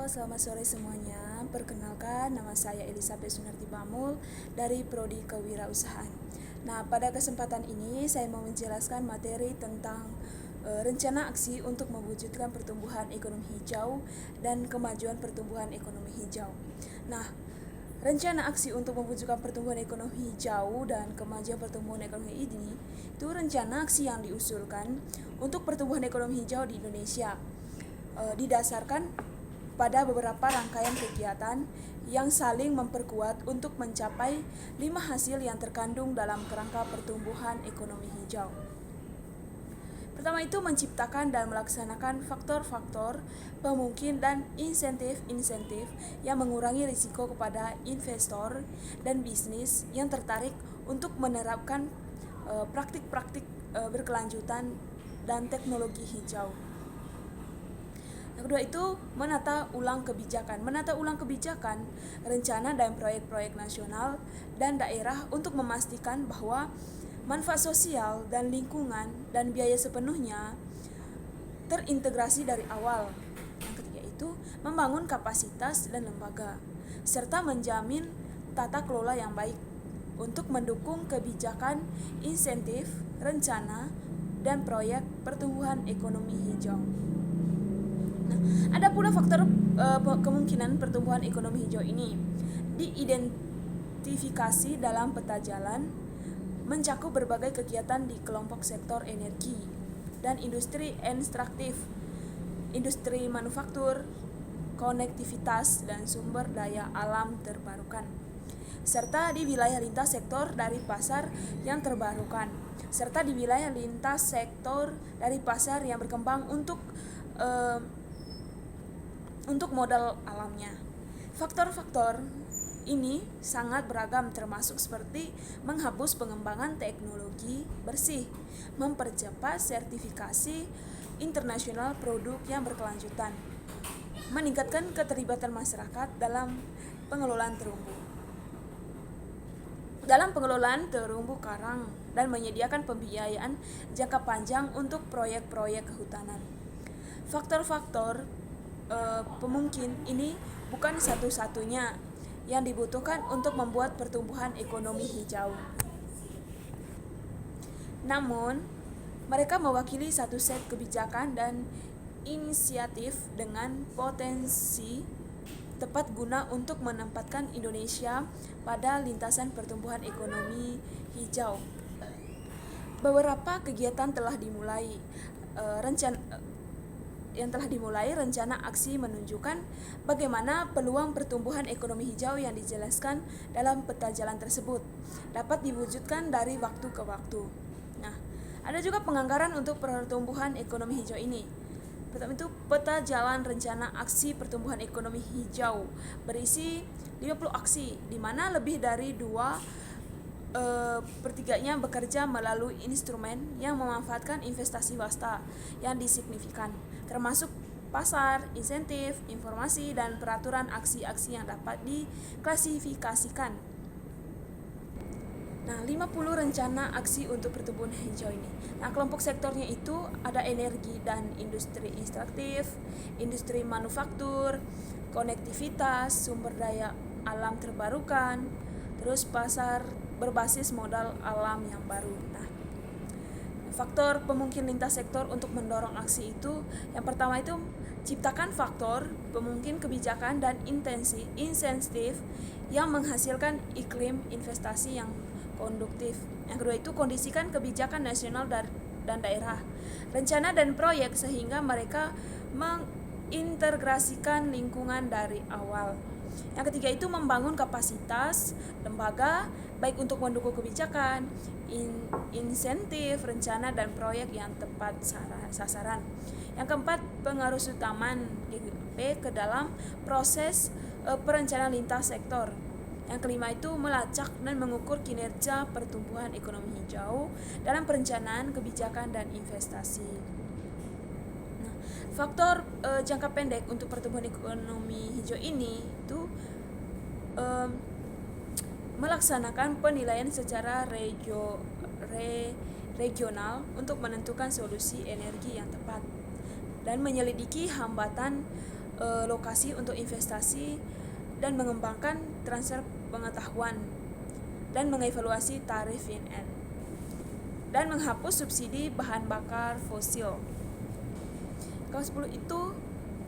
Selamat sore semuanya. Perkenalkan, nama saya Elizabeth Sunarti Bamul dari Prodi Kewirausahaan. Nah, pada kesempatan ini saya mau menjelaskan materi tentang rencana aksi untuk mewujudkan pertumbuhan ekonomi hijau dan kemajuan pertumbuhan ekonomi hijau. Nah, rencana aksi untuk mewujudkan pertumbuhan ekonomi hijau dan kemajuan pertumbuhan ekonomi ini itu rencana aksi yang diusulkan untuk pertumbuhan ekonomi hijau di Indonesia. Didasarkan pada beberapa rangkaian kegiatan yang saling memperkuat untuk mencapai 5 hasil yang terkandung dalam kerangka pertumbuhan ekonomi hijau. Pertama itu menciptakan dan melaksanakan faktor-faktor pemungkin dan insentif-insentif yang mengurangi risiko kepada investor dan bisnis yang tertarik untuk menerapkan praktik-praktik berkelanjutan dan teknologi hijau. Yang kedua itu menata ulang kebijakan. Menata ulang kebijakan, rencana dan proyek-proyek nasional dan daerah untuk memastikan bahwa manfaat sosial dan lingkungan dan biaya sepenuhnya terintegrasi dari awal. Yang ketiga itu membangun kapasitas dan lembaga serta menjamin tata kelola yang baik untuk mendukung kebijakan, insentif, rencana, dan proyek pertumbuhan ekonomi hijau. Nah, ada pula faktor kemungkinan pertumbuhan ekonomi hijau ini diidentifikasi dalam peta jalan, mencakup berbagai kegiatan di kelompok sektor energi dan industri ekstraktif, industri manufaktur, konektivitas dan sumber daya alam terbarukan, serta di wilayah lintas sektor dari pasar yang terbarukan, serta di wilayah lintas sektor dari pasar yang berkembang untuk modal alamnya. Faktor-faktor ini sangat beragam, termasuk seperti menghapus pengembangan teknologi bersih, mempercepat sertifikasi internasional produk yang berkelanjutan, meningkatkan keterlibatan masyarakat dalam pengelolaan terumbu karang, dan menyediakan pembiayaan jangka panjang untuk proyek-proyek kehutanan. Faktor-faktor pemungkin ini bukan satu-satunya yang dibutuhkan untuk membuat pertumbuhan ekonomi hijau. Namun, mereka mewakili satu set kebijakan dan inisiatif dengan potensi tepat guna untuk menempatkan Indonesia pada lintasan pertumbuhan ekonomi hijau. Beberapa kegiatan telah dimulai. Rencana aksi menunjukkan bagaimana peluang pertumbuhan ekonomi hijau yang dijelaskan dalam peta jalan tersebut dapat diwujudkan dari waktu ke waktu. Nah, ada juga penganggaran untuk pertumbuhan ekonomi hijau ini. Pertama itu peta jalan rencana aksi pertumbuhan ekonomi hijau berisi 50 aksi, di mana lebih dari 2/3 bekerja melalui instrumen yang memanfaatkan investasi swasta yang signifikan, termasuk pasar, insentif, informasi, dan peraturan aksi-aksi yang dapat diklasifikasikan. Nah, 50 rencana aksi untuk pertumbuhan hijau ini. Nah, kelompok sektornya itu ada energi dan industri ekstraktif, industri manufaktur, konektivitas, sumber daya alam terbarukan, terus pasar berbasis modal alam yang baru. Nah, faktor pemungkin lintas sektor untuk mendorong aksi itu, yang pertama itu ciptakan faktor pemungkin kebijakan dan insentif yang menghasilkan iklim investasi yang konduktif. Yang kedua itu kondisikan kebijakan nasional dan daerah, rencana dan proyek sehingga mereka mengintegrasikan lingkungan dari awal. Yang ketiga itu membangun kapasitas lembaga baik untuk mendukung kebijakan, insentif, rencana, dan proyek yang tepat sasaran. Yang keempat, pengaruh utama GGP ke dalam proses perencanaan lintas sektor. Yang kelima itu melacak dan mengukur kinerja pertumbuhan ekonomi hijau dalam perencanaan kebijakan dan investasi. Nah, faktor jangka pendek untuk pertumbuhan ekonomi hijau ini itu melaksanakan penilaian secara regional untuk menentukan solusi energi yang tepat dan menyelidiki hambatan lokasi untuk investasi dan mengembangkan transfer pengetahuan dan mengevaluasi tarif INN dan menghapus subsidi bahan bakar fosil. Ke-10 itu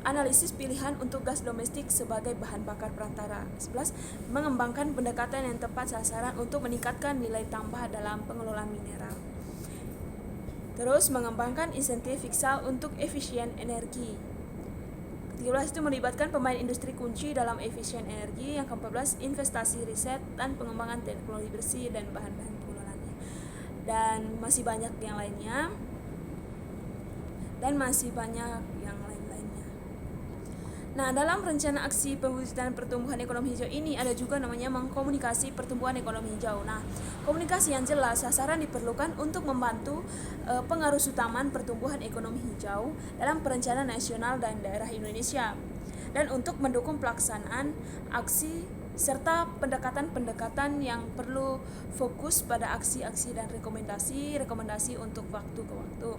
analisis pilihan untuk gas domestik sebagai bahan bakar perantara. 11. Mengembangkan pendekatan yang tepat sasaran untuk meningkatkan nilai tambah dalam pengelolaan mineral. Terus mengembangkan insentif fiskal untuk efisien energi. Ke-13 itu melibatkan pemain industri kunci dalam efisien energi. Yang ke-14 investasi riset dan pengembangan teknologi bersih dan bahan-bahan pengelolaannya. Dan masih banyak yang lainnya. Nah, dalam rencana aksi pewujudan pertumbuhan ekonomi hijau ini ada juga namanya mengkomunikasi pertumbuhan ekonomi hijau. Nah, komunikasi yang jelas sasaran diperlukan untuk membantu pengaruh utama pertumbuhan ekonomi hijau dalam perencanaan nasional dan daerah Indonesia dan untuk mendukung pelaksanaan aksi serta pendekatan-pendekatan yang perlu fokus pada aksi-aksi dan rekomendasi untuk waktu ke waktu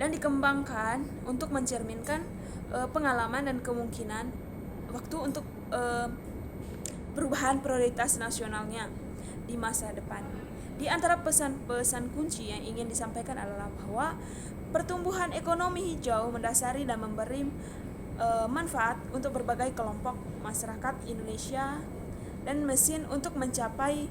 dan dikembangkan untuk mencerminkan pengalaman dan kemungkinan waktu untuk perubahan prioritas nasionalnya di masa depan. Di antara pesan-pesan kunci yang ingin disampaikan adalah bahwa pertumbuhan ekonomi hijau mendasari dan memberi manfaat untuk berbagai kelompok masyarakat Indonesia dan mesin untuk mencapai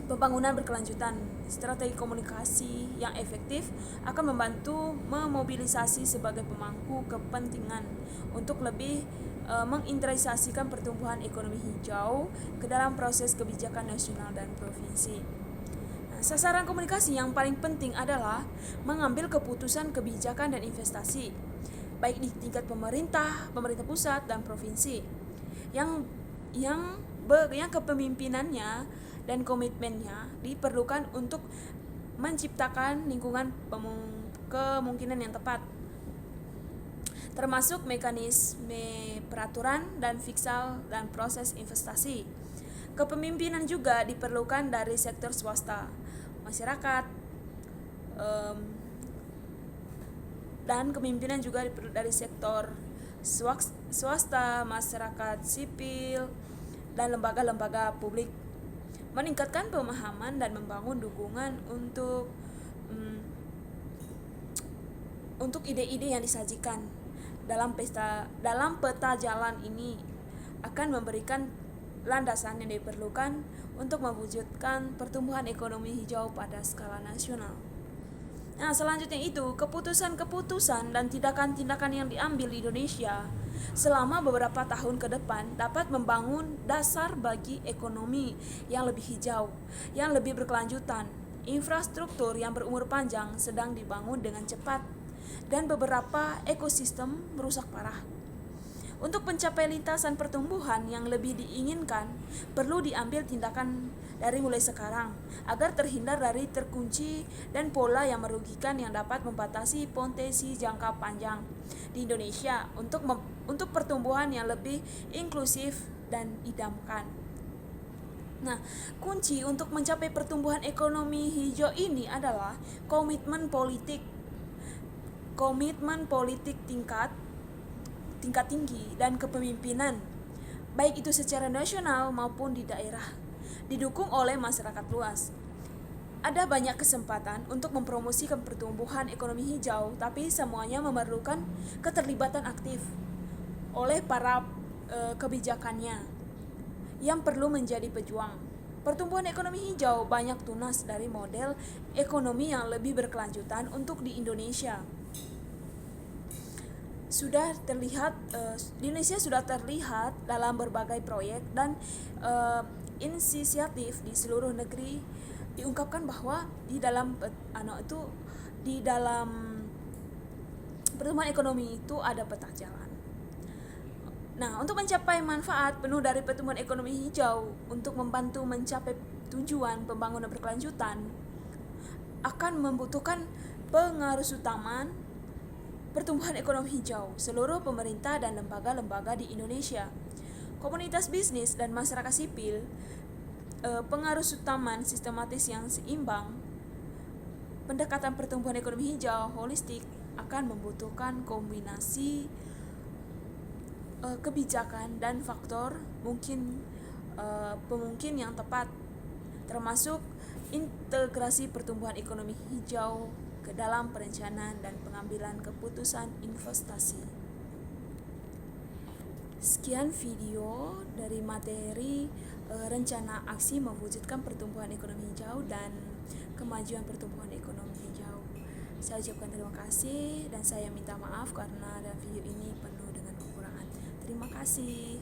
pembangunan berkelanjutan. Strategi komunikasi yang efektif akan membantu memobilisasi sebagai pemangku kepentingan untuk lebih mengintegrasikan pertumbuhan ekonomi hijau ke dalam proses kebijakan nasional dan provinsi. Nah, sasaran komunikasi yang paling penting adalah mengambil keputusan kebijakan dan investasi, baik di tingkat pemerintah pusat dan provinsi, yang kepemimpinannya dan komitmennya diperlukan untuk menciptakan lingkungan kemungkinan yang tepat, termasuk mekanisme peraturan dan fiskal dan proses investasi. Kepemimpinan juga diperlukan dari sektor swasta, masyarakat, dan kepemimpinan juga dari sektor swasta, masyarakat sipil, dan lembaga-lembaga publik, meningkatkan pemahaman dan membangun dukungan untuk ide-ide yang disajikan dalam peta jalan ini akan memberikan landasan yang diperlukan untuk mewujudkan pertumbuhan ekonomi hijau pada skala nasional. Nah, selanjutnya itu keputusan-keputusan dan tindakan-tindakan yang diambil di Indonesia selama beberapa tahun ke depan dapat membangun dasar bagi ekonomi yang lebih hijau, yang lebih berkelanjutan. Infrastruktur yang berumur panjang sedang dibangun dengan cepat dan beberapa ekosistem merusak parah. Untuk mencapai lintasan pertumbuhan yang lebih diinginkan, perlu diambil tindakan dari mulai sekarang agar terhindar dari terkunci dan pola yang merugikan yang dapat membatasi potensi jangka panjang di Indonesia untuk pertumbuhan yang lebih inklusif dan idamkan. Nah, kunci untuk mencapai pertumbuhan ekonomi hijau ini adalah komitmen politik tingkat tinggi dan kepemimpinan, baik itu secara nasional maupun di daerah, didukung oleh masyarakat luas. Ada banyak kesempatan untuk mempromosikan pertumbuhan ekonomi hijau, tapi semuanya memerlukan keterlibatan aktif oleh para kebijakannya yang perlu menjadi pejuang. Pertumbuhan ekonomi hijau banyak tunas dari model ekonomi yang lebih berkelanjutan untuk di Indonesia. Indonesia sudah terlihat dalam berbagai proyek dan inisiatif di seluruh negeri diungkapkan bahwa di dalam pertumbuhan ekonomi itu ada peta jalan. Nah, untuk mencapai manfaat penuh dari pertumbuhan ekonomi hijau untuk membantu mencapai tujuan pembangunan berkelanjutan akan membutuhkan pengaruh utama pertumbuhan ekonomi hijau seluruh pemerintah dan lembaga-lembaga di Indonesia, komunitas bisnis dan masyarakat sipil. Pengaruh utama sistematis yang seimbang, pendekatan pertumbuhan ekonomi hijau holistik akan membutuhkan kombinasi kebijakan dan faktor pemungkin yang tepat, termasuk integrasi pertumbuhan ekonomi hijau ke dalam perencanaan dan pengambilan keputusan investasi. Sekian video dari materi rencana aksi mewujudkan pertumbuhan ekonomi hijau dan kemajuan pertumbuhan ekonomi hijau. Saya ucapkan terima kasih dan saya minta maaf karena dalam video ini penuh dengan kekurangan. Terima kasih.